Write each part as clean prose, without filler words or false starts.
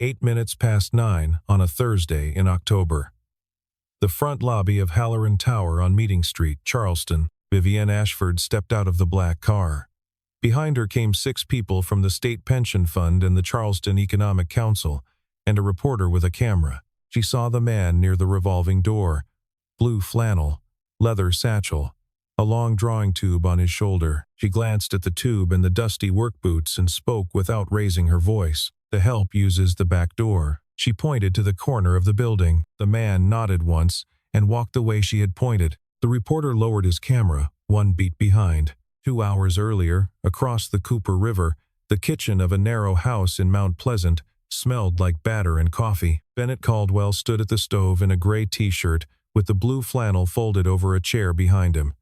8 minutes past 9 on a Thursday in October. The front lobby of Halloran Tower on Meeting Street, Charleston. Vivienne Ashford stepped out of the black car. Behind her came 6 people from the State Pension Fund and the Charleston Economic Council, and a reporter with a camera. She saw the man near the revolving door. Blue flannel, leather satchel, a long drawing tube on his shoulder. She glanced at the tube and the dusty work boots and spoke without raising her voice. "The help uses the back door." She pointed to the corner of the building. The man nodded once and walked the way she had pointed. The reporter lowered his camera, 1 beat behind. 2 hours earlier, across the Cooper River, the kitchen of a narrow house in Mount Pleasant smelled like batter and coffee. Bennett Caldwell stood at the stove in a gray t-shirt with the blue flannel folded over a chair behind him.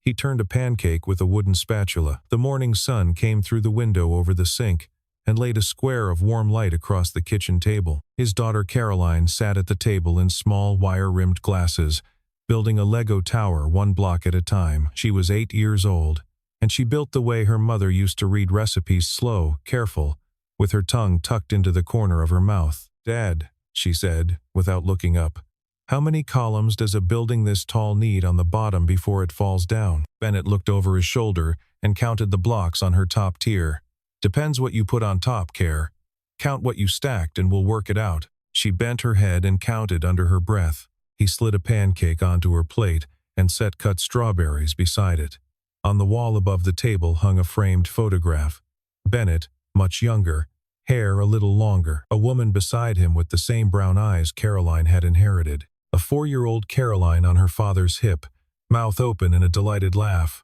He turned a pancake with a wooden spatula. The morning sun came through the window over the sink and laid a square of warm light across the kitchen table. His daughter Caroline sat at the table in small wire-rimmed glasses, building a Lego tower 1 block at a time. She was 8 years old, and she built the way her mother used to read recipes, slow, careful, with her tongue tucked into the corner of her mouth. "Dad," she said, without looking up, "how many columns does a building this tall need on the bottom before it falls down?" Bennett looked over his shoulder and counted the blocks on her top tier. "Depends what you put on top, Care. Count what you stacked and we'll work it out." She bent her head and counted under her breath. He slid a pancake onto her plate and set cut strawberries beside it. On the wall above the table hung a framed photograph. Bennett, much younger, hair a little longer, a woman beside him with the same brown eyes Caroline had inherited. A 4-year-old Caroline on her father's hip, mouth open in a delighted laugh.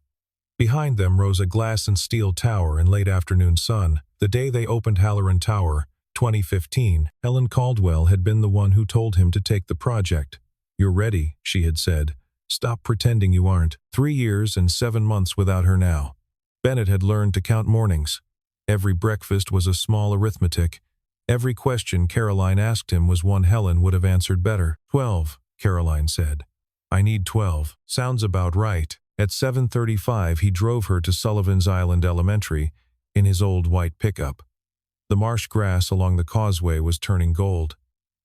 Behind them rose a glass and steel tower in late afternoon sun. The day they opened Halloran Tower, 2015, Ellen Caldwell had been the one who told him to take the project. "You're ready," she had said. "Stop pretending you aren't." 3 years and 7 months without her now. Bennett had learned to count mornings. Every breakfast was a small arithmetic. Every question Caroline asked him was one Helen would have answered better. 12, Caroline said. "I need 12. Sounds about right." At 7:35 he drove her to Sullivan's Island Elementary in his old white pickup. The marsh grass along the causeway was turning gold.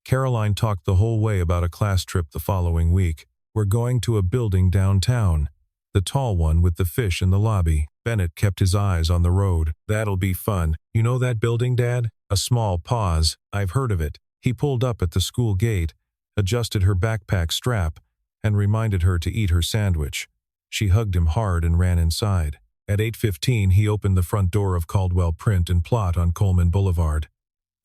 Caroline talked the whole way about a class trip the following week. "We're going to a building downtown. The tall one with the fish in the lobby." Bennett kept his eyes on the road. "That'll be fun. You know that building, Dad?" A small pause. "I've heard of it." He pulled up at the school gate, adjusted her backpack strap, and reminded her to eat her sandwich. She hugged him hard and ran inside. At 8:15 he opened the front door of Caldwell Print and Plot on Coleman Boulevard.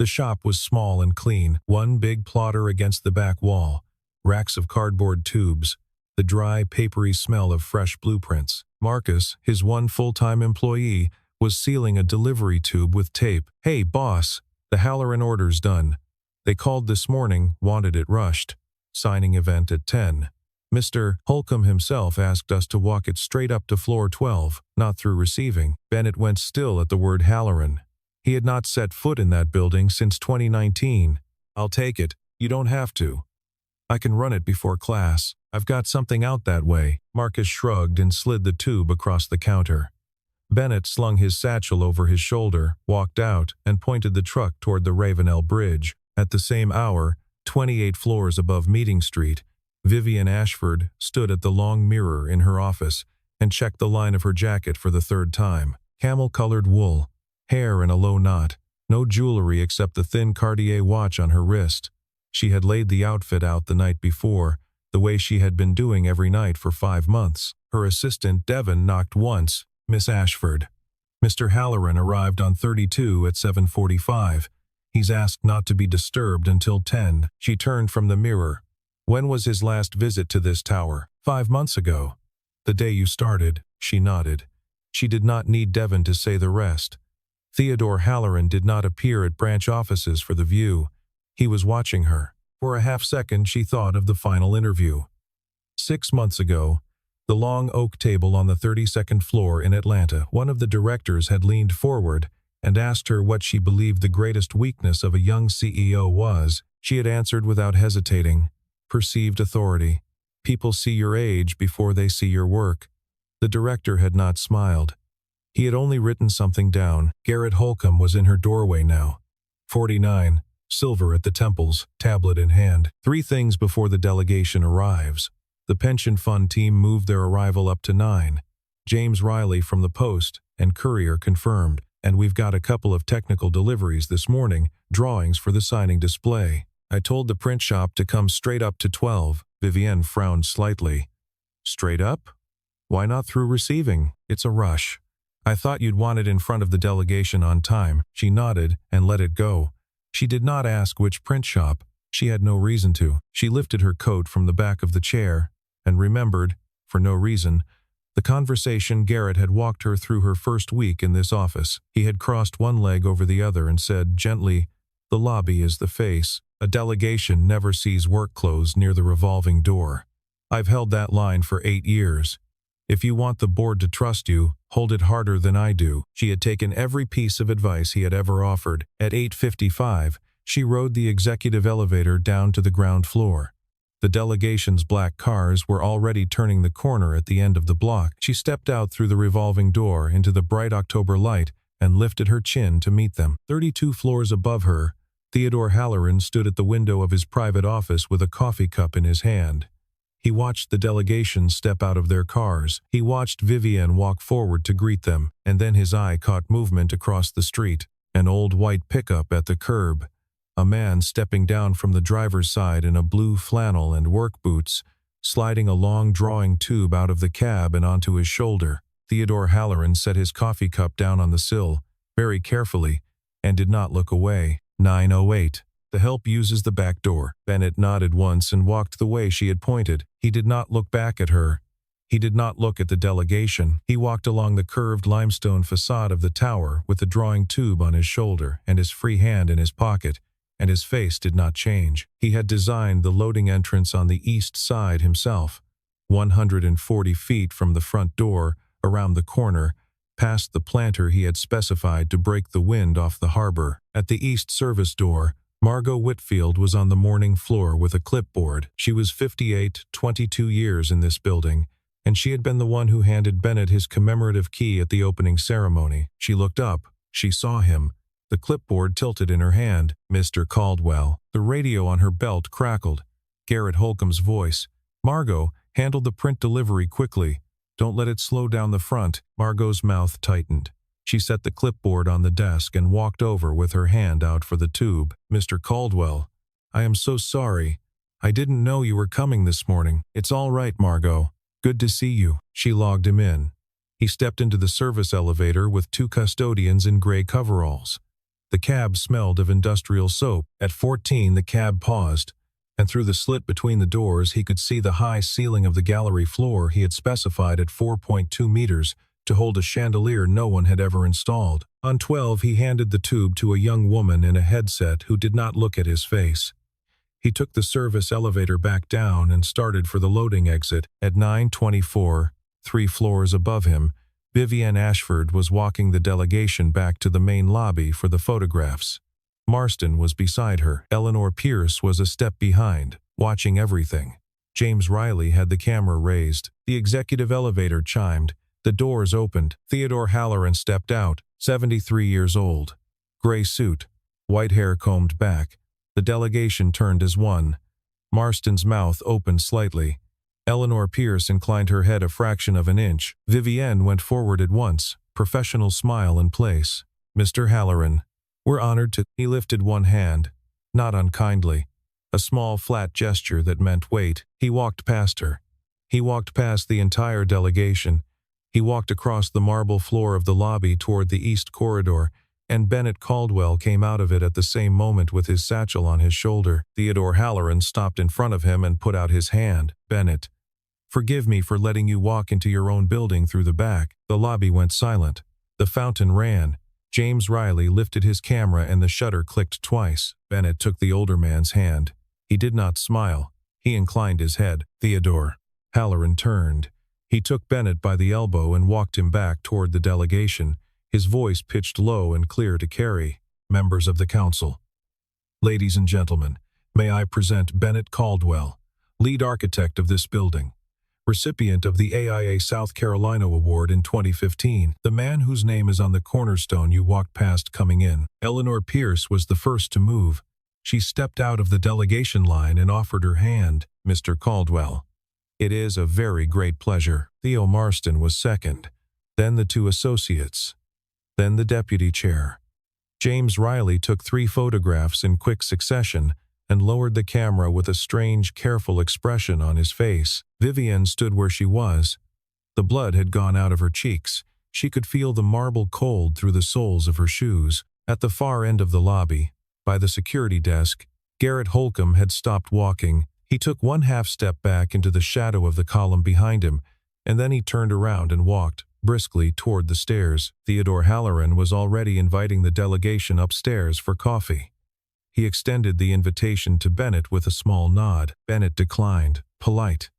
The shop was small and clean, 1 big plotter against the back wall, racks of cardboard tubes, the dry, papery smell of fresh blueprints. Marcus, his one full-time employee, was sealing a delivery tube with tape. "Hey, boss, the Halloran order's done. They called this morning, wanted it rushed. Signing event at 10. Mr. Holcomb himself asked us to walk it straight up to floor 12, not through receiving." Bennett went still at the word Halloran. He had not set foot in that building since 2019. "I'll take it. You don't have to. I can run it before class. I've got something out that way." Marcus shrugged and slid the tube across the counter. Bennett slung his satchel over his shoulder, walked out, and pointed the truck toward the Ravenel Bridge. At the same hour, 28 floors above Meeting Street, Vivienne Ashford stood at the long mirror in her office and checked the line of her jacket for the 3rd time. Camel-colored wool, hair in a low knot, no jewelry except the thin Cartier watch on her wrist. She had laid the outfit out the night before, the way she had been doing every night for 5 months. Her assistant, Devon, knocked once. "Miss Ashford." "Mr. Halloran arrived on 32 at 7:45. He's asked not to be disturbed until 10. She turned from the mirror. "When was his last visit to this tower?" 5 months ago. "The day you started." She nodded. She did not need Devon to say the rest. Theodore Halloran did not appear at branch offices for the view. He was watching her. For a half-second she thought of the final interview. 6 months ago, the long oak table on the 32nd floor in Atlanta, one of the directors had leaned forward and asked her what she believed the greatest weakness of a young CEO was. She had answered without hesitating. "Perceived authority. People see your age before they see your work." The director had not smiled. He had only written something down. Garrett Holcomb was in her doorway now. 49, silver at the temples, tablet in hand. 3 things before the delegation arrives. The pension fund team moved their arrival up to 9. James Riley from the Post and Courier confirmed, and we've got a couple of technical deliveries this morning, drawings for the signing display. I told the print shop to come straight up to 12. Vivienne frowned slightly. Straight up? Why not through receiving? It's a rush. I thought you'd want it in front of the delegation on time. She nodded and let it go. She did not ask which print shop. She had no reason to. She lifted her coat from the back of the chair and remembered, for no reason, the conversation Garrett had walked her through her first week in this office. He had crossed one leg over the other and said gently, "The lobby is the face. A delegation never sees work clothes near the revolving door. I've held that line for 8 years. If you want the board to trust you, hold it harder than I do." She had taken every piece of advice he had ever offered. At 8:55, she rode the executive elevator down to the ground floor. The delegation's black cars were already turning the corner at the end of the block. She stepped out through the revolving door into the bright October light and lifted her chin to meet them. 32 floors above her, Theodore Halloran stood at the window of his private office with a coffee cup in his hand. He watched the delegation step out of their cars. He watched Vivienne walk forward to greet them, and then his eye caught movement across the street. An old white pickup at the curb. A man stepping down from the driver's side in a blue flannel and work boots, sliding a long drawing tube out of the cab and onto his shoulder. Theodore Halloran set his coffee cup down on the sill, very carefully, and did not look away. 9:08. The help uses the back door. Bennett nodded once and walked the way she had pointed. He did not look back at her. He did not look at the delegation. He walked along the curved limestone facade of the tower with the drawing tube on his shoulder and his free hand in his pocket, and his face did not change. He had designed the loading entrance on the east side himself. 140 feet from the front door, around the corner, past the planter he had specified to break the wind off the harbor. At the east service door, Margot Whitfield was on the morning floor with a clipboard. She was 58, 22 years in this building, and she had been the one who handed Bennett his commemorative key at the opening ceremony. She looked up. She saw him. The clipboard tilted in her hand. "Mr. Caldwell." The radio on her belt crackled. Garrett Holcomb's voice. Margot handled the print delivery quickly. "Don't let it slow down the front." Margot's mouth tightened. She set the clipboard on the desk and walked over with her hand out for the tube. "Mr. Caldwell, I am so sorry. I didn't know you were coming this morning." "It's all right, Margot. Good to see you." She logged him in. He stepped into the service elevator with 2 custodians in gray coveralls. The cab smelled of industrial soap. At 14, the cab paused, and through the slit between the doors he could see the high ceiling of the gallery floor he had specified at 4.2 meters to hold a chandelier no one had ever installed. On 12, he handed the tube to a young woman in a headset who did not look at his face. He took the service elevator back down and started for the loading exit. At 9:24, 3 floors above him, Vivienne Ashford was walking the delegation back to the main lobby for the photographs. Marston was beside her. Eleanor Pierce was a step behind, watching everything. James Riley had the camera raised. The executive elevator chimed. The doors opened. Theodore Halloran stepped out, 73 years old. Gray suit, white hair combed back. The delegation turned as one. Marston's mouth opened slightly. Eleanor Pierce inclined her head a fraction of an inch. Vivienne went forward at once, professional smile in place. "Mr. Halloran, we're honored to—" He lifted one hand, not unkindly. A small flat gesture that meant wait. He walked past her. He walked past the entire delegation. He walked across the marble floor of the lobby toward the east corridor, and Bennett Caldwell came out of it at the same moment with his satchel on his shoulder. Theodore Halloran stopped in front of him and put out his hand. "Bennett, forgive me for letting you walk into your own building through the back." The lobby went silent. The fountain ran. James Riley lifted his camera and the shutter clicked twice. Bennett took the older man's hand. He did not smile. He inclined his head. "Theodore." Halloran turned. He took Bennett by the elbow and walked him back toward the delegation, his voice pitched low and clear to carry. "Members of the council. Ladies and gentlemen, may I present Bennett Caldwell, lead architect of this building, recipient of the AIA South Carolina Award in 2015, the man whose name is on the cornerstone you walked past coming in." Eleanor Pierce was the first to move. She stepped out of the delegation line and offered her hand. "Mr. Caldwell, it is a very great pleasure." Theo Marston was second, then the two associates, then the deputy chair. James Riley took 3 photographs in quick succession and lowered the camera with a strange, careful expression on his face. Vivienne stood where she was. The blood had gone out of her cheeks. She could feel the marble cold through the soles of her shoes. At the far end of the lobby, by the security desk, Garrett Holcomb had stopped walking. He took 1/2 step back into the shadow of the column behind him, and then he turned around and walked briskly toward the stairs. Theodore Halloran was already inviting the delegation upstairs for coffee. He extended the invitation to Bennett with a small nod. Bennett declined, polite.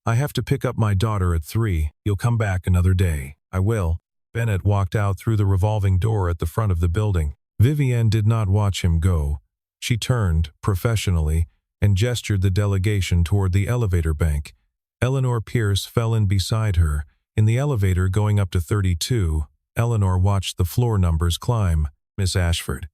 "I have to pick up my daughter at 3. You'll come back another day." "I will." Bennett walked out through the revolving door at the front of the building. Vivienne did not watch him go. She turned, professionally, and gestured the delegation toward the elevator bank. Eleanor Pierce fell in beside her. In the elevator going up to 32, Eleanor watched the floor numbers climb. "Miss Ashford,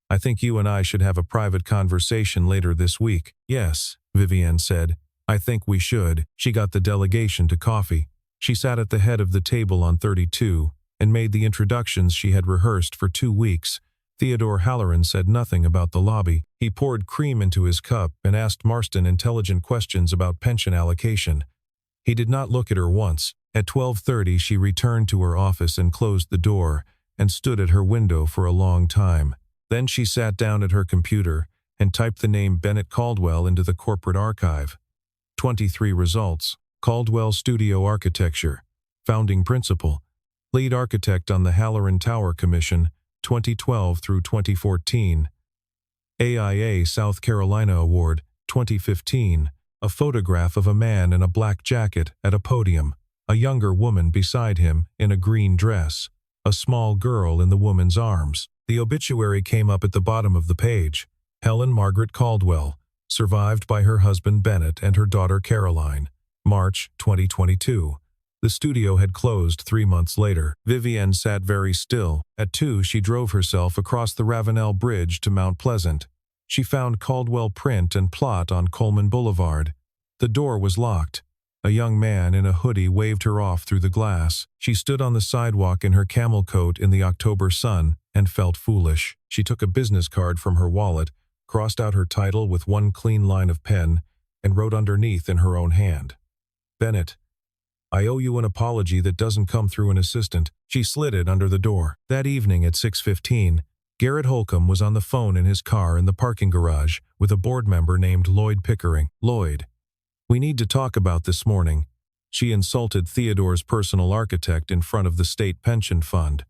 I think you and I should have a private conversation later this week." "Yes," Vivienne said. "I think we should." She got the delegation to coffee. She sat at the head of the table on 32 and made the introductions she had rehearsed for 2 weeks. Theodore Halloran said nothing about the lobby. He poured cream into his cup and asked Marston intelligent questions about pension allocation. He did not look at her once. At 12:30 she returned to her office and closed the door and stood at her window for a long time. Then she sat down at her computer and typed the name Bennett Caldwell into the corporate archive. 23 results. Caldwell Studio Architecture. Founding Principal. Lead Architect on the Halloran Tower Commission, 2012 through 2014. AIA South Carolina Award, 2015. A photograph of a man in a black jacket at a podium. A younger woman beside him in a green dress. A small girl in the woman's arms. The obituary came up at the bottom of the page. Helen Margaret Caldwell, survived by her husband Bennett and her daughter Caroline. March 2022. The studio had closed 3 months later. Vivienne sat very still. At 2 she drove herself across the Ravenel Bridge to Mount Pleasant. She found Caldwell print and plot on Coleman Boulevard. The door was locked. A young man in a hoodie waved her off through the glass. She stood on the sidewalk in her camel coat in the October sun and felt foolish. She took a business card from her wallet, crossed out her title with one clean line of pen, and wrote underneath in her own hand, "Bennett, I owe you an apology that doesn't come through an assistant." She slid it under the door. That evening at 6:15, Garrett Holcomb was on the phone in his car in the parking garage with a board member named Lloyd Pickering. "Lloyd, we need to talk about this morning." She insulted Theodore's personal architect in front of the state pension fund.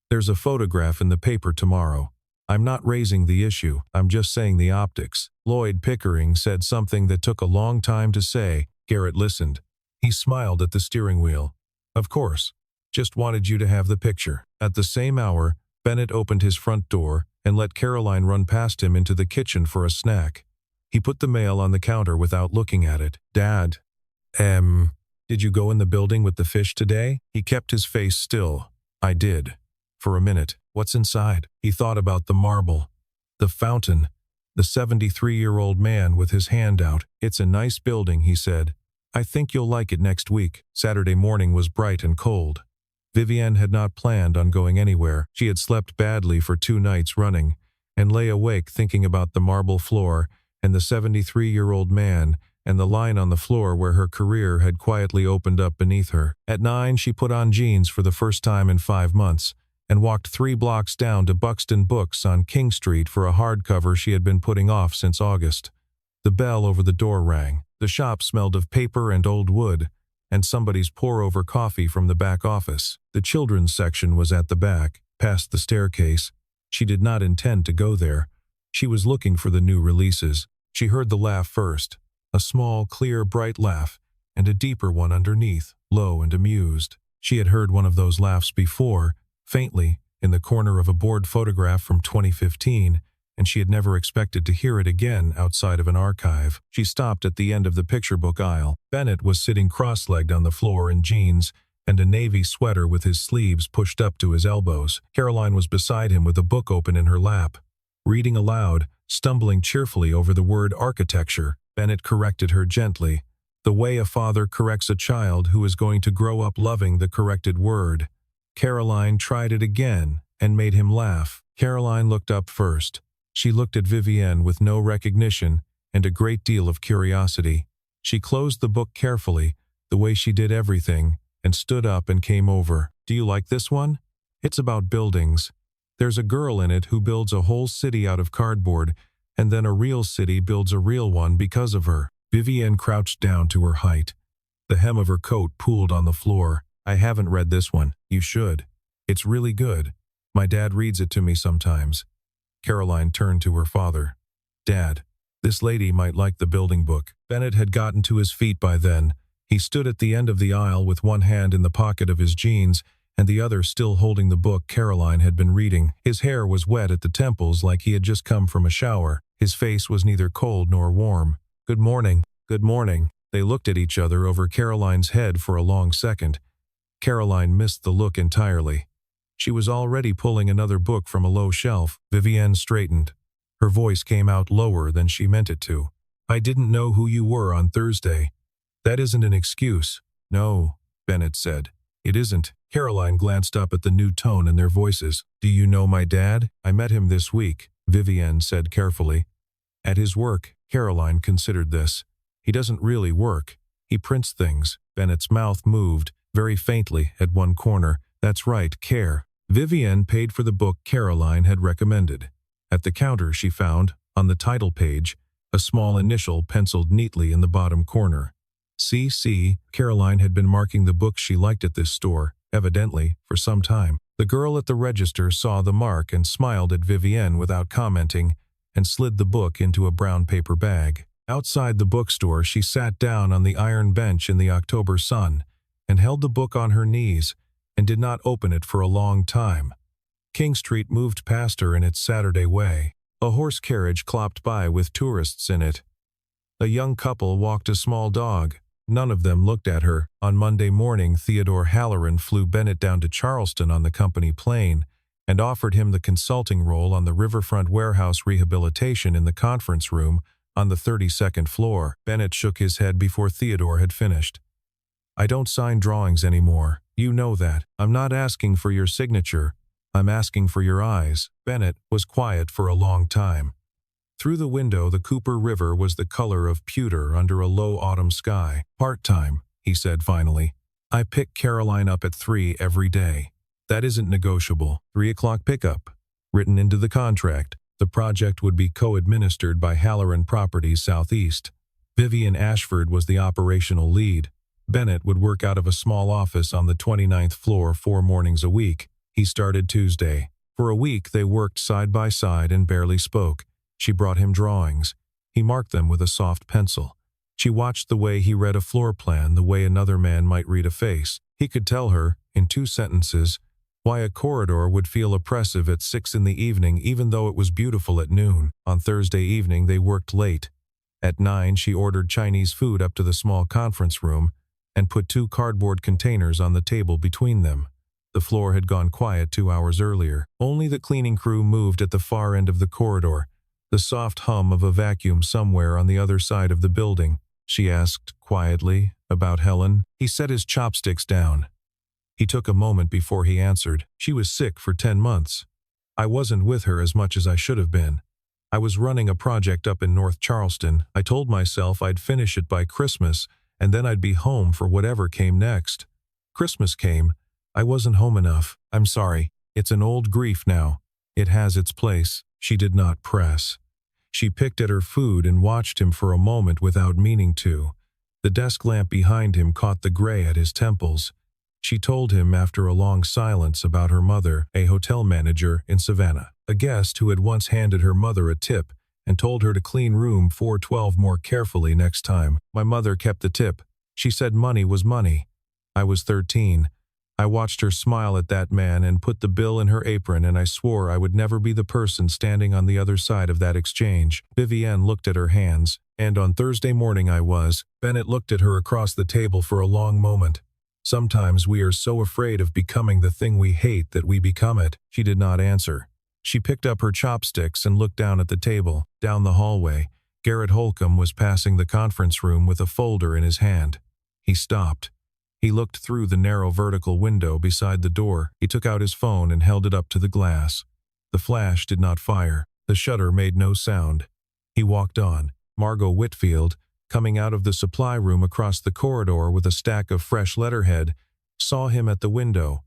"There's a photograph in the paper tomorrow. I'm not raising the issue, I'm just saying the optics." Lloyd Pickering said something that took a long time to say. Garrett listened. He smiled at the steering wheel. "Of course. Just wanted you to have the picture." At the same hour, Bennett opened his front door and let Caroline run past him into the kitchen for a snack. He put the mail on the counter without looking at it. "Dad, did you go in the building with the fish today?" He kept his face still. "I did. For a minute." "What's inside?" He thought about the marble, the fountain, the 73-year-old man with his hand out. "It's a nice building," he said. "I think you'll like it next week." Saturday morning was bright and cold. Vivienne had not planned on going anywhere. She had slept badly for 2 nights running, and lay awake thinking about the marble floor and the 73-year-old man and the line on the floor where her career had quietly opened up beneath her. At 9 she put on jeans for the first time in 5 months and walked 3 blocks down to Buxton Books on King Street for a hardcover she had been putting off since August. The bell over the door rang. The shop smelled of paper and old wood, and somebody's pour-over coffee from the back office. The children's section was at the back, past the staircase. She did not intend to go there. She was looking for the new releases. She heard the laugh first, a small, clear, bright laugh, and a deeper one underneath, low and amused. She had heard one of those laughs before, faintly, in the corner of a board photograph from 2015, and she had never expected to hear it again outside of an archive. She stopped at the end of the picture book aisle. Bennett was sitting cross-legged on the floor in jeans and a navy sweater with his sleeves pushed up to his elbows. Caroline was beside him with a book open in her lap. reading aloud, stumbling cheerfully over the word architecture. Bennett corrected her gently, the way a father corrects a child who is going to grow up loving the corrected word. Caroline tried it again and made him laugh. Caroline looked up first. She looked at Vivienne with no recognition and a great deal of curiosity. She closed the book carefully, the way she did everything, and stood up and came over. "Do you like this one? It's about buildings. There's a girl in it who builds a whole city out of cardboard, and then a real city builds a real one because of her." Vivienne crouched down to her height. The hem of her coat pooled on the floor. "I haven't read this one. You should. It's really good. My dad reads it to me sometimes." Caroline turned to her father. "Dad, this lady might like the building book." Bennett had gotten to his feet by then. He stood at the end of the aisle with one hand in the pocket of his jeans and the other still holding the book Caroline had been reading. His hair was wet at the temples like he had just come from a shower. His face was neither cold nor warm. "Good morning. Good morning." They looked at each other over Caroline's head for a long second. Caroline missed the look entirely. She was already pulling another book from a low shelf. Vivienne straightened. Her voice came out lower than she meant it to. "I didn't know who you were on Thursday. That isn't an excuse." "No," Bennett said. "It isn't." Caroline glanced up at the new tone in their voices. "Do you know my dad?" "I met him this week," Vivienne said carefully. "At his work." Caroline considered this. "He doesn't really work. He prints things." Bennett's mouth moved, very faintly, at one corner. "That's right, Care." Vivienne paid for the book Caroline had recommended. At the counter she found, on the title page, a small initial penciled neatly in the bottom corner. C.C. Caroline had been marking the books she liked at this store, evidently, for some time. The girl at the register saw the mark and smiled at Vivienne without commenting, and slid the book into a brown paper bag. Outside the bookstore she sat down on the iron bench in the October sun, and held the book on her knees, and did not open it for a long time. King Street moved past her in its Saturday way. A horse carriage clopped by with tourists in it. A young couple walked a small dog. None of them looked at her. On Monday morning, Theodore Halloran flew Bennett down to Charleston on the company plane and offered him the consulting role on the riverfront warehouse rehabilitation in the conference room on the 32nd floor. Bennett shook his head before Theodore had finished. "I don't sign drawings anymore. You know that. I'm not asking for your signature. I'm asking for your eyes." Bennett was quiet for a long time. Through the window, the Cooper River was the color of pewter under a low autumn sky. "Part-time," he said finally. "I pick Caroline up at 3 every day. That isn't negotiable. 3 o'clock pickup. Written into the contract. The project would be co-administered by Halloran Properties Southeast. Vivienne Ashford was the operational lead. Bennett would work out of a small office on the 29th floor 4 mornings a week. He started Tuesday. For a week they worked side by side and barely spoke. She brought him drawings. He marked them with a soft pencil. She watched the way he read a floor plan, the way another man might read a face. He could tell her, in 2 sentences, why a corridor would feel oppressive at 6 in the evening even though it was beautiful at noon. On Thursday evening they worked late. At 9 she ordered Chinese food up to the small conference room and put 2 cardboard containers on the table between them. The floor had gone quiet 2 hours earlier. Only the cleaning crew moved at the far end of the corridor, the soft hum of a vacuum somewhere on the other side of the building. She asked, quietly, about Helen. He set his chopsticks down. He took a moment before he answered. "She was sick for 10 months. I wasn't with her as much as I should have been. I was running a project up in North Charleston. I told myself I'd finish it by Christmas, and then I'd be home for whatever came next. Christmas came. I wasn't home enough. I'm sorry. It's an old grief now. It has its place." She did not press. She picked at her food and watched him for a moment without meaning to. The desk lamp behind him caught the gray at his temples. She told him after a long silence about her mother, a hotel manager in Savannah, a guest who had once handed her mother a tip and told her to clean room 412 more carefully next time. "My mother kept the tip. She said money was money. I was 13. I watched her smile at that man and put the bill in her apron, and I swore I would never be the person standing on the other side of that exchange." Vivienne looked at her hands. "And on Thursday morning I was." Bennett looked at her across the table for a long moment. "Sometimes we are so afraid of becoming the thing we hate that we become it." She did not answer. She picked up her chopsticks and looked down at the table. Down the hallway, Garrett Holcomb was passing the conference room with a folder in his hand. He stopped. He looked through the narrow vertical window beside the door. He took out his phone and held it up to the glass. The flash did not fire. The shutter made no sound. He walked on. Margot Whitfield, coming out of the supply room across the corridor with a stack of fresh letterhead, saw him at the window.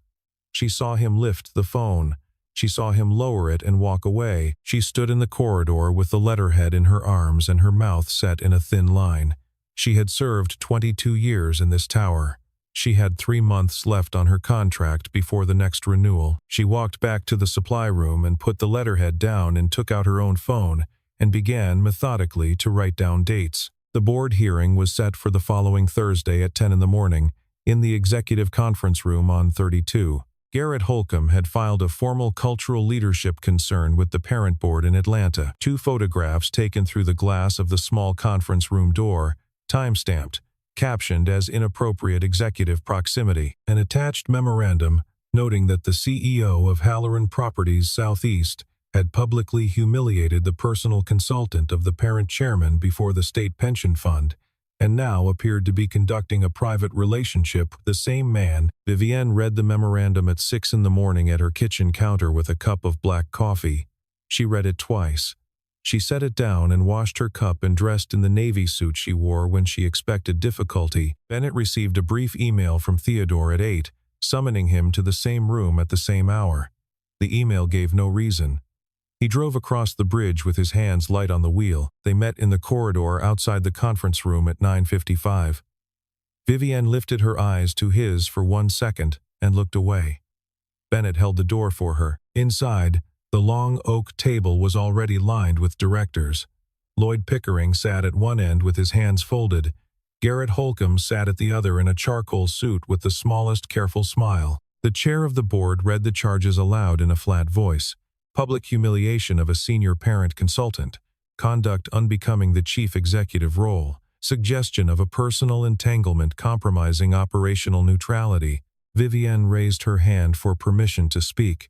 She saw him lift the phone. She saw him lower it and walk away. She stood in the corridor with the letterhead in her arms and her mouth set in a thin line. She had served 22 years in this tower. She had 3 months left on her contract before the next renewal. She walked back to the supply room and put the letterhead down and took out her own phone and began methodically to write down dates. The board hearing was set for the following Thursday at 10 in the morning in the executive conference room on 32. Garrett Holcomb had filed a formal cultural leadership concern with the parent board in Atlanta. 2 photographs taken through the glass of the small conference room door, time-stamped, captioned as inappropriate executive proximity. An attached memorandum noting that the CEO of Halloran Properties Southeast had publicly humiliated the personal consultant of the parent chairman before the state pension fund, and now appeared to be conducting a private relationship with the same man. Vivienne read the memorandum at 6 in the morning at her kitchen counter with a cup of black coffee. She read it twice. She set it down and washed her cup and dressed in the navy suit she wore when she expected difficulty. Bennett received a brief email from Theodore at 8, summoning him to the same room at the same hour. The email gave no reason. He drove across the bridge with his hands light on the wheel. They met in the corridor outside the conference room at 9:55. Vivienne lifted her eyes to his for 1 second and looked away. Bennett held the door for her. Inside, the long oak table was already lined with directors. Lloyd Pickering sat at one end with his hands folded. Garrett Holcomb sat at the other in a charcoal suit with the smallest careful smile. The chair of the board read the charges aloud in a flat voice. Public humiliation of a senior parent consultant, conduct unbecoming the chief executive role, suggestion of a personal entanglement compromising operational neutrality. Vivienne raised her hand for permission to speak.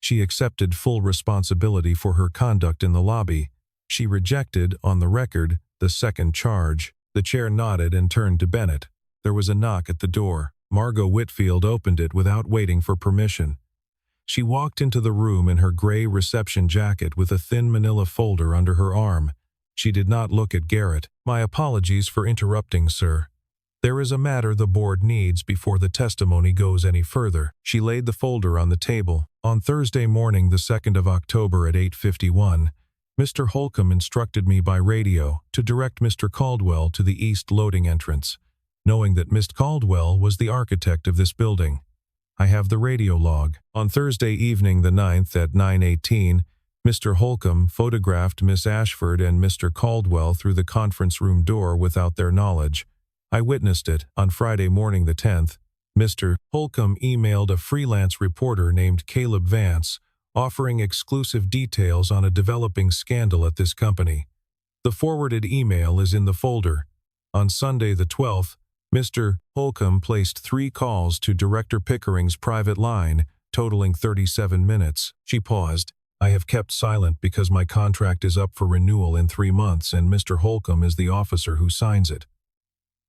She accepted full responsibility for her conduct in the lobby. She rejected, on the record, the second charge. The chair nodded and turned to Bennett. There was a knock at the door. Margot Whitfield opened it without waiting for permission. She walked into the room in her gray reception jacket with a thin manila folder under her arm. She did not look at Garrett. "My apologies for interrupting, sir. There is a matter the board needs before the testimony goes any further." She laid the folder on the table. "On Thursday morning, the 2nd of October at 8:51, Mr. Holcomb instructed me by radio to direct Mr. Caldwell to the east loading entrance, knowing that Mr. Caldwell was the architect of this building. I have the radio log. On Thursday evening the 9th at 9:18, Mr. Holcomb photographed Miss Ashford and Mr. Caldwell through the conference room door without their knowledge. I witnessed it. On Friday morning the 10th, Mr. Holcomb emailed a freelance reporter named Caleb Vance, offering exclusive details on a developing scandal at this company. The forwarded email is in the folder. On Sunday the 12th, Mr. Holcomb placed 3 calls to Director Pickering's private line, totaling 37 minutes. She paused. "I have kept silent because my contract is up for renewal in 3 months and Mr. Holcomb is the officer who signs it.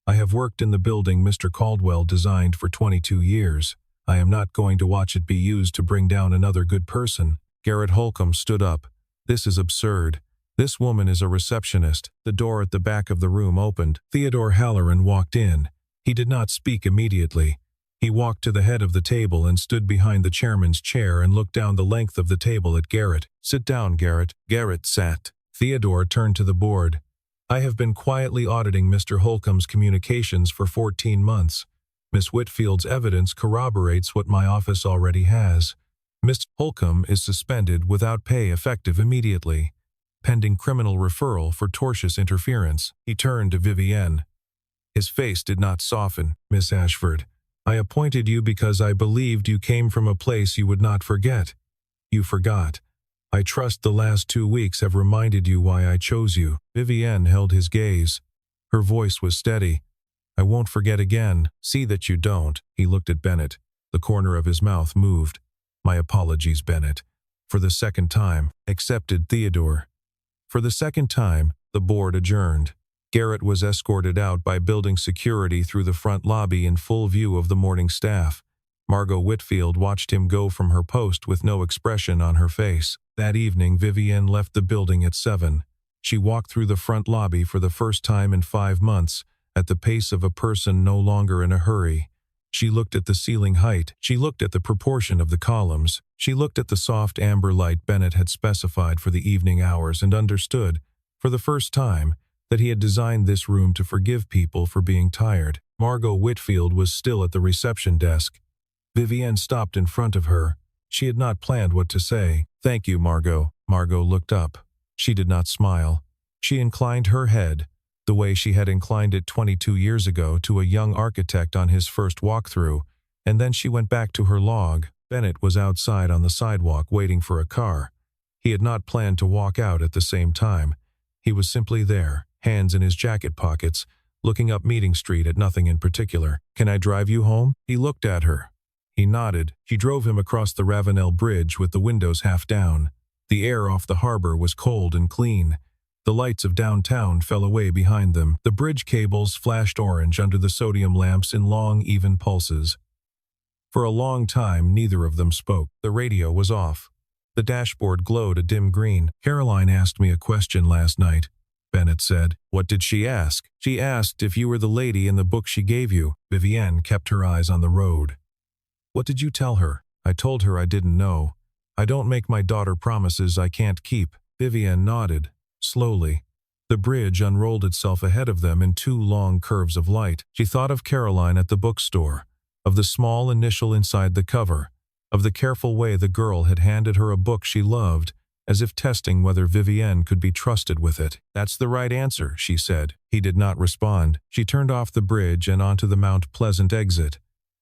I have worked in the building Mr. Caldwell designed for 22 years. I am not going to watch it be used to bring down another good person." Garrett Holcomb stood up. "This is absurd. This woman is a receptionist." The door at the back of the room opened. Theodore Halloran walked in. He did not speak immediately. He walked to the head of the table and stood behind the chairman's chair and looked down the length of the table at Garrett. "Sit down, Garrett." Garrett sat. Theodore turned to the board. "I have been quietly auditing Mr. Holcomb's communications for 14 months. Miss Whitfield's evidence corroborates what my office already has. Mr. Holcomb is suspended without pay effective immediately, pending criminal referral for tortious interference." He turned to Vivienne. His face did not soften. "Miss Ashford, I appointed you because I believed you came from a place you would not forget. You forgot. I trust the last 2 weeks have reminded you why I chose you." Vivienne held his gaze. Her voice was steady. "I won't forget again." "See that you don't." He looked at Bennett. The corner of his mouth moved. "My apologies, Bennett. For the second time, accepted Theodore. For the second time, the board adjourned. Garrett was escorted out by building security through the front lobby in full view of the morning staff. Margot Whitfield watched him go from her post with no expression on her face. That evening, Vivienne left the building at 7. She walked through the front lobby for the first time in 5 months, at the pace of a person no longer in a hurry. She looked at the ceiling height. She looked at the proportion of the columns. She looked at the soft amber light Bennett had specified for the evening hours and understood, for the first time, that he had designed this room to forgive people for being tired. Margot Whitfield was still at the reception desk. Vivienne stopped in front of her. She had not planned what to say. "Thank you, Margot." Margot looked up. She did not smile. She inclined her head, the way she had inclined it 22 years ago to a young architect on his first walkthrough, and then she went back to her log. Bennett was outside on the sidewalk waiting for a car. He had not planned to walk out at the same time. He was simply there, hands in his jacket pockets, looking up Meeting Street at nothing in particular. "Can I drive you home?" He looked at her. He nodded. She drove him across the Ravenel Bridge with the windows half down. The air off the harbor was cold and clean. The lights of downtown fell away behind them. The bridge cables flashed orange under the sodium lamps in long, even pulses. For a long time, neither of them spoke. The radio was off. The dashboard glowed a dim green. "Caroline asked me a question last night," Bennett said. "What did she ask?" "She asked if you were the lady in the book she gave you." Vivienne kept her eyes on the road. "What did you tell her?" "I told her I didn't know. I don't make my daughter promises I can't keep." Vivienne nodded. Slowly, the bridge unrolled itself ahead of them in 2 long curves of light. She thought of Caroline at the bookstore, of the small initial inside the cover, of the careful way the girl had handed her a book she loved, as if testing whether Vivienne could be trusted with it. "That's the right answer," she said. He did not respond. She turned off the bridge and onto the Mount Pleasant exit.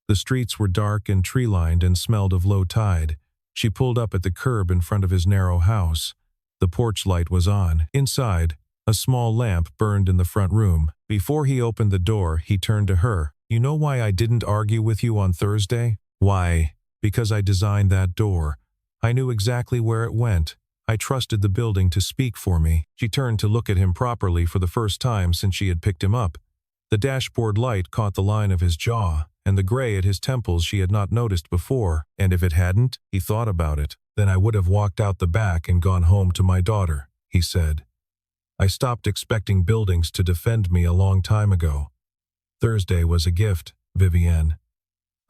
The streets were dark and tree-lined and smelled of low tide. She pulled up at the curb in front of his narrow house. The porch light was on. Inside, a small lamp burned in the front room. Before he opened the door, he turned to her. "You know why I didn't argue with you on Thursday?" "Why?" "Because I designed that door. I knew exactly where it went. I trusted the building to speak for me." She turned to look at him properly for the first time since she had picked him up. The dashboard light caught the line of his jaw, and the gray at his temples she had not noticed before. "And if it hadn't?" He thought about it. "Then I would have walked out the back and gone home to my daughter," he said. "I stopped expecting buildings to defend me a long time ago. Thursday was a gift, Vivienne.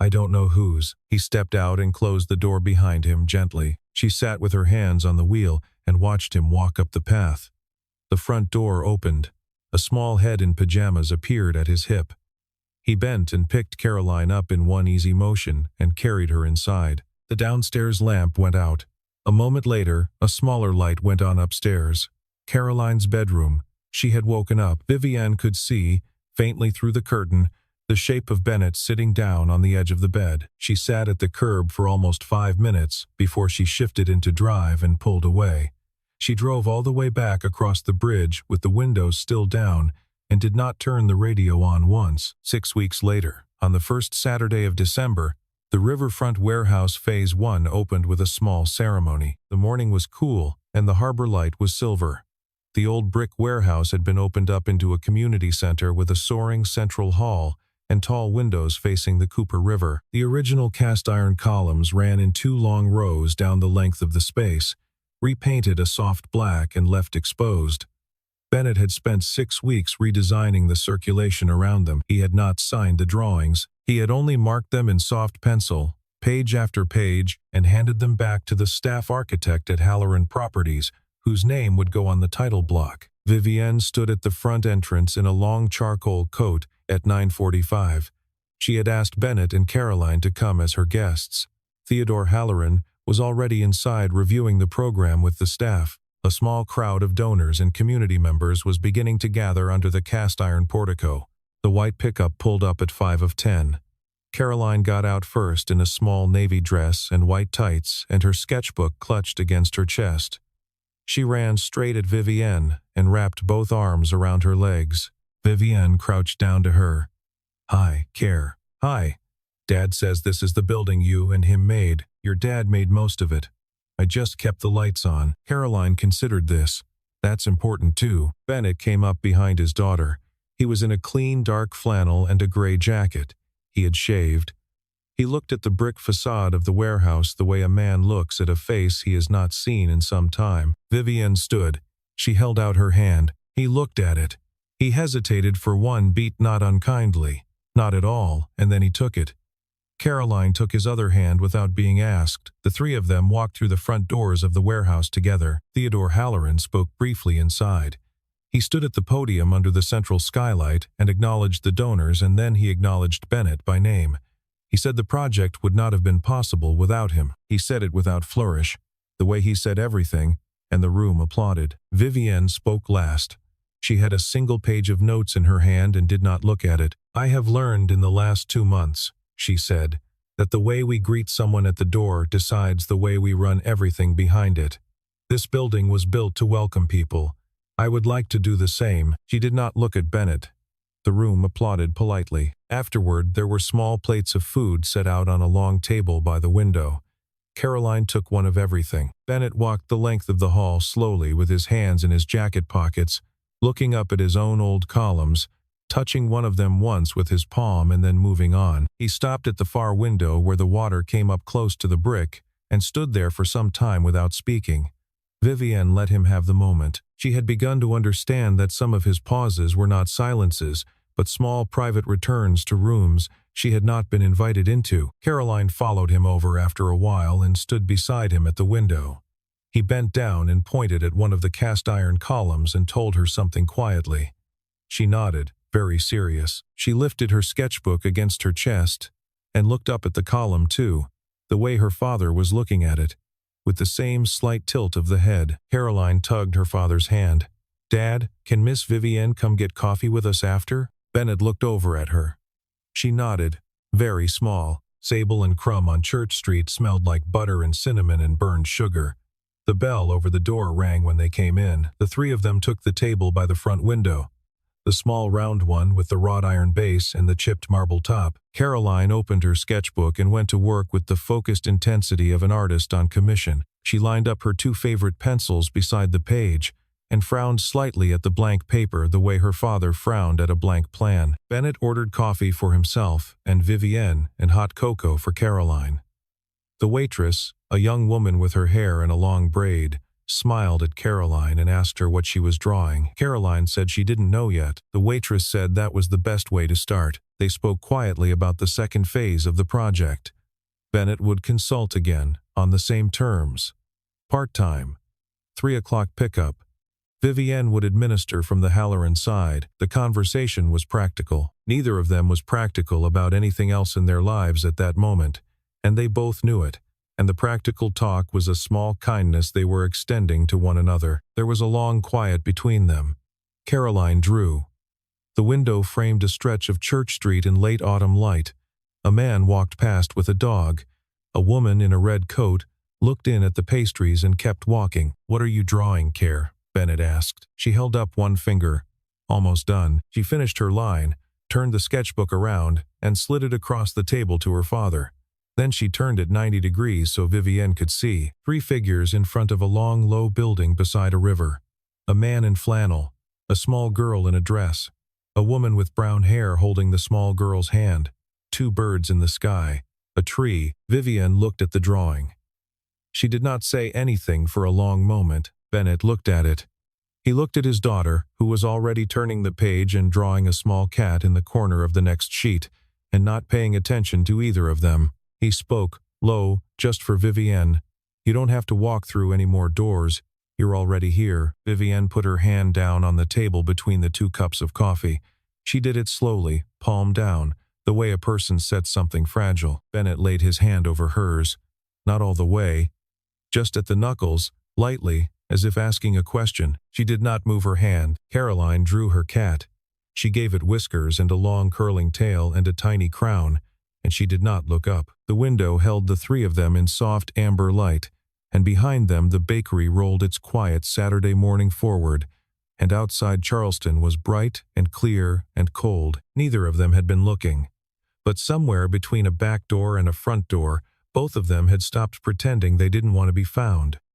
I don't know whose." He stepped out and closed the door behind him gently. She sat with her hands on the wheel and watched him walk up the path. The front door opened. A small head in pajamas appeared at his hip. He bent and picked Caroline up in one easy motion and carried her inside. The downstairs lamp went out. A moment later, a smaller light went on upstairs. Caroline's bedroom. She had woken up. Vivienne could see, faintly through the curtain, the shape of Bennett sitting down on the edge of the bed. She sat at the curb for almost 5 minutes before she shifted into drive and pulled away. She drove all the way back across the bridge with the windows still down and did not turn the radio on once. 6 weeks later, on the first Saturday of December, the Riverfront Warehouse Phase 1 opened with a small ceremony. The morning was cool, and the harbor light was silver. The old brick warehouse had been opened up into a community center with a soaring central hall and tall windows facing the Cooper River. The original cast-iron columns ran in 2 long rows down the length of the space, repainted a soft black and left exposed. Bennett had spent 6 weeks redesigning the circulation around them. He had not signed the drawings. He had only marked them in soft pencil, page after page, and handed them back to the staff architect at Halloran Properties, whose name would go on the title block. Vivienne stood at the front entrance in a long charcoal coat at 9:45. She had asked Bennett and Caroline to come as her guests. Theodore Halloran was already inside reviewing the program with the staff. A small crowd of donors and community members was beginning to gather under the cast-iron portico. The white pickup pulled up at 5 of 10. Caroline got out first in a small navy dress and white tights, and her sketchbook clutched against her chest. She ran straight at Vivienne and wrapped both arms around her legs. Vivienne crouched down to her. "Hi, Care." "Hi. Dad says this is the building you and him made. Your dad made most of it." I just kept the lights on. Caroline considered this. That's important too. Bennett came up behind his daughter. He was in a clean dark flannel and a gray jacket. He had shaved. He looked at the brick facade of the warehouse the way a man looks at a face he has not seen in some time. Vivienne stood. She held out her hand. He looked at it. He hesitated for one beat, not unkindly. Not at all, and then he took it. Caroline took his other hand without being asked. The three of them walked through the front doors of the warehouse together. Theodore Halloran spoke briefly inside. He stood at the podium under the central skylight and acknowledged the donors, and then he acknowledged Bennett by name. He said the project would not have been possible without him. He said it without flourish, the way he said everything, and the room applauded. Vivienne spoke last. She had a single page of notes in her hand and did not look at it. I have learned in the last 2 months, she said, that the way we greet someone at the door decides the way we run everything behind it. This building was built to welcome people. I would like to do the same. She did not look at Bennett. The room applauded politely. Afterward, there were small plates of food set out on a long table by the window. Caroline took one of everything. Bennett walked the length of the hall slowly with his hands in his jacket pockets, looking up at his own old columns, touching one of them once with his palm and then moving on. He stopped at the far window where the water came up close to the brick and stood there for some time without speaking. Vivienne let him have the moment. She had begun to understand that some of his pauses were not silences, but small private returns to rooms she had not been invited into. Caroline followed him over after a while and stood beside him at the window. He bent down and pointed at one of the cast-iron columns and told her something quietly. She nodded, very serious. She lifted her sketchbook against her chest and looked up at the column too, the way her father was looking at it, with the same slight tilt of the head. Caroline tugged her father's hand. "Dad, can Miss Vivienne come get coffee with us after?" Bennett looked over at her. She nodded, very small. Sable and Crumb on Church Street smelled like butter and cinnamon and burned sugar. The bell over the door rang when they came in. The three of them took the table by the front window, the small round one with the wrought iron base and the chipped marble top. Caroline opened her sketchbook and went to work with the focused intensity of an artist on commission. She lined up her 2 favorite pencils beside the page and frowned slightly at the blank paper the way her father frowned at a blank plan. Bennett ordered coffee for himself and Vivienne and hot cocoa for Caroline. The waitress, a young woman with her hair in a long braid, smiled at Caroline and asked her what she was drawing. Caroline said she didn't know yet. The waitress said that was the best way to start. They spoke quietly about the second phase of the project. Bennett would consult again, on the same terms. Part-time. 3 o'clock pickup. Vivienne would administer from the Halloran side. The conversation was practical. Neither of them was practical about anything else in their lives at that moment, and they both knew it. And the practical talk was a small kindness they were extending to one another. There was a long quiet between them. Caroline drew. The window framed a stretch of Church Street in late autumn light. A man walked past with a dog. A woman in a red coat looked in at the pastries and kept walking. "What are you drawing, Care?" Bennett asked. She held up one finger. Almost done. She finished her line, turned the sketchbook around, and slid it across the table to her father. Then she turned it 90 degrees so Vivienne could see. 3 figures in front of a long, low building beside a river. A man in flannel, a small girl in a dress, a woman with brown hair holding the small girl's hand, 2 birds in the sky, a tree. Vivienne looked at the drawing. She did not say anything for a long moment. Bennett looked at it. He looked at his daughter, who was already turning the page and drawing a small cat in the corner of the next sheet, and not paying attention to either of them. He spoke, low, just for Vivienne. "You don't have to walk through any more doors. You're already here." Vivienne put her hand down on the table between the 2 cups of coffee. She did it slowly, palm down, the way a person sets something fragile. Bennett laid his hand over hers. Not all the way. Just at the knuckles, lightly, as if asking a question. She did not move her hand. Caroline drew her cat. She gave it whiskers and a long curling tail and a tiny crown, and she did not look up. The window held the 3 of them in soft amber light, and behind them the bakery rolled its quiet Saturday morning forward, and outside Charleston was bright and clear and cold. Neither of them had been looking. But somewhere between a back door and a front door, Both of them had stopped pretending they didn't want to be found.